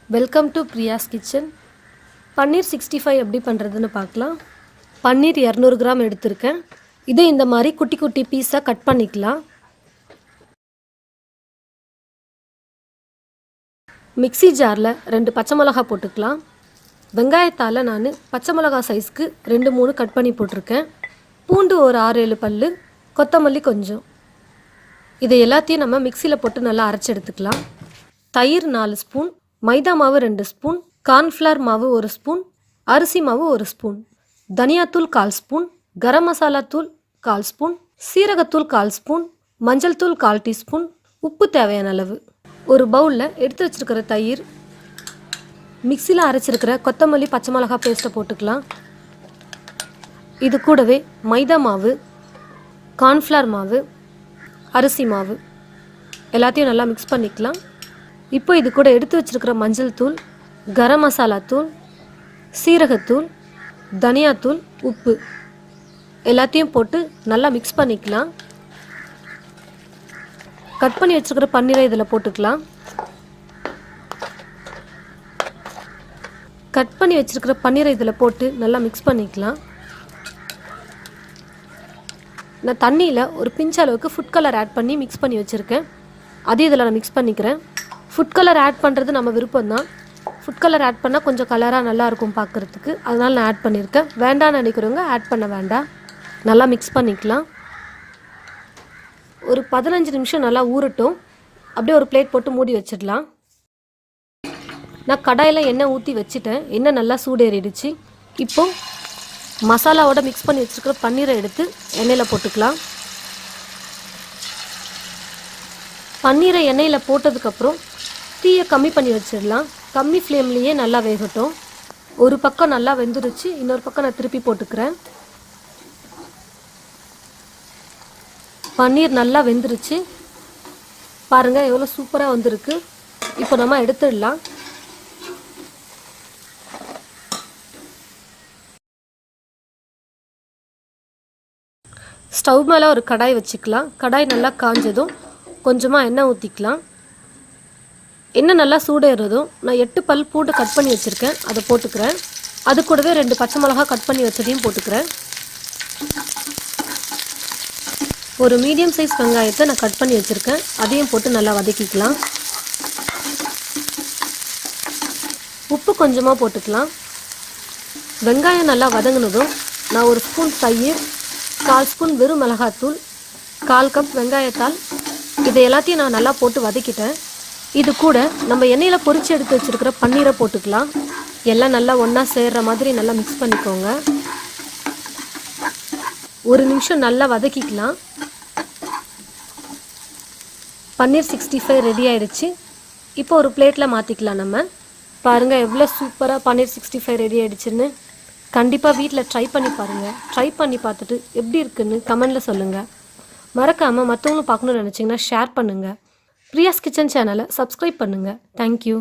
Welcome to Priya's kitchen. Paneer 65 எப்படி பண்ணுறதுன்னு பார்க்கலாம். பன்னீர் 200 கிராம் எடுத்திருக்கேன். இதை இந்த மாதிரி குட்டி குட்டி பீஸாக கட் பண்ணிக்கலாம். மிக்ஸி ஜாரில் 2 பச்சை மிளகா போட்டுக்கலாம். வெங்காயத்தால் நான் பச்சை மிளகா சைஸ்க்கு 2-3 கட் பண்ணி போட்டிருக்கேன். பூண்டு ஒரு 6-7 பல், கொத்தமல்லி கொஞ்சம். இதை எல்லாத்தையும் நம்ம மிக்சியில் போட்டு நல்லா அரைச்சி எடுத்துக்கலாம். தயிர் 4 ஸ்பூன், மைதா மாவு 2 ஸ்பூன், கார்ன்ஃப்ளவர் மாவு 1 ஸ்பூன், அரிசி மாவு 1 ஸ்பூன், தனியாத்தூள் 1/4 ஸ்பூன், கரம் மசாலா தூள் 1/4 ஸ்பூன், சீரகத்தூள் 1/4 ஸ்பூன், மஞ்சள் தூள் 1/4 டீஸ்பூன், உப்பு தேவையான அளவு. ஒரு பவுலில் எடுத்து வச்சுருக்கிற தயிர், மிக்சியில் அரைச்சிருக்கிற கொத்தமல்லி பச்சை மிளகா பேஸ்ட்டை போட்டுக்கலாம். இது கூடவே மைதா மாவு, கார்ன்ஃப்ளவர் மாவு, அரிசி மாவு எல்லாத்தையும் நல்லா மிக்ஸ் பண்ணிக்கலாம். இப்போ இது கூட எடுத்து வச்சுருக்கிற மஞ்சள் தூள், கரம் மசாலா தூள், சீரகத்தூள், தனியாத்தூள், உப்பு எல்லாத்தையும் போட்டு நல்லா மிக்ஸ் பண்ணிக்கலாம். கட் பண்ணி வச்சுருக்கிற பன்னீரை இதில் போட்டுக்கலாம். கட் பண்ணி வச்சுருக்கிற பன்னீரை இதில் போட்டு நல்லா மிக்ஸ் பண்ணிக்கலாம். நான் தண்ணியில் ஒரு பிஞ்ச் அளவுக்கு ஃபுட் கலர் ஆட் பண்ணி மிக்ஸ் பண்ணி வச்சுருக்கேன். அதையும் இதில் நான் மிக்ஸ் பண்ணிக்கிறேன். ஃபுட் கலர் ஆட் பண்ணுறது நம்ம விருப்பம் தான். ஃபுட் கலர் ஆட் பண்ணால் கொஞ்சம் கலராக நல்லாயிருக்கும் பார்க்குறதுக்கு, அதனால் நான் ஆட் பண்ணியிருக்கேன். வேண்டாம்னு நினைக்கிறவங்க ஆட் பண்ண வேண்டாம். நல்லா மிக்ஸ் பண்ணிக்கலாம். ஒரு 15 நிமிஷம் நல்லா ஊறட்டும். அப்படியே ஒரு பிளேட் போட்டு மூடி வச்சிடலாம். நான் கடாயில் எண்ணெய் ஊற்றி வச்சுட்டேன். எண்ணெய் நல்லா சூடேறிடுச்சு. இப்போது மசாலாவோட மிக்ஸ் பண்ணி வச்சுருக்கிற பன்னீரை எடுத்து எண்ணெயில் போட்டுக்கலாம். பன்னீரை எண்ணெயில் போட்டதுக்கப்புறம் தீயை கம்மி பண்ணி வச்சிடலாம். கம்மி ஃப்ளேம்லேயே நல்லா வேகட்டும். ஒரு பக்கம் நல்லா வெந்துருச்சு, இன்னொரு பக்கம் நான் திருப்பி போட்டுக்கிறேன். பன்னீர் நல்லா வெந்துருச்சு. பாருங்கள் எவ்வளோ சூப்பராக வந்திருக்கு. இப்போ நம்ம எடுத்துடலாம். ஸ்டவ் மேலே ஒரு கடாய் வச்சுக்கலாம். கடாய் நல்லா காஞ்சதும் கொஞ்சமாக எண்ணெய் ஊற்றிக்கலாம். எண்ணெய் நல்லா சூடேறதும் நான் 8 பல் பூண்டு கட் பண்ணி வச்சுருக்கேன், அதை போட்டுக்கிறேன். அது கூடவே 2 பச்சை மிளகா கட் பண்ணி வச்சதையும் போட்டுக்கிறேன். ஒரு மீடியம் சைஸ் வெங்காயத்தை நான் கட் பண்ணி வச்சுருக்கேன், அதையும் போட்டு நல்லா வதக்கிக்கலாம். உப்பு கொஞ்சமாக போட்டுக்கலாம். வெங்காயம் நல்லா வதங்கினதும் நான் 1 ஸ்பூன் தயிர், 1/4 ஸ்பூன் வெறும் மிளகாத்தூள், 1/4 கப் வெங்காயத்தாள், இதை எல்லாத்தையும் நான் நல்லா போட்டு வதக்கிட்டேன். இது கூட நம்ம எண்ணெயில் பொரிச்சு எடுத்து வச்சுருக்கிற பன்னீரை போட்டுக்கலாம். எல்லாம் நல்லா ஒன்றா சேர்கிற மாதிரி நல்லா மிக்ஸ் பண்ணிக்கோங்க. 1 நிமிஷம் நல்லா வதக்கிக்கலாம். பன்னீர் 65 ரெடி ஆகிடுச்சு. இப்போ ஒரு பிளேட்டில் மாற்றிக்கலாம். நம்ம பாருங்கள் எவ்வளோ சூப்பராக பன்னீர் 65 ரெடி ஆகிடுச்சுன்னு. கண்டிப்பாக வீட்டில் ட்ரை பண்ணி பாருங்கள். ட்ரை பண்ணி பார்த்துட்டு எப்படி இருக்குன்னு கமெண்டில் சொல்லுங்கள். மறக்காமல் மற்றவங்களும் பார்க்கணுன்னு நினச்சிங்கன்னா ஷேர் பண்ணுங்கள். பிரியாஸ் கிச்சன் சேனலை சப்ஸ்கிரைப் பண்ணுங்கள். தேங்க்யூ.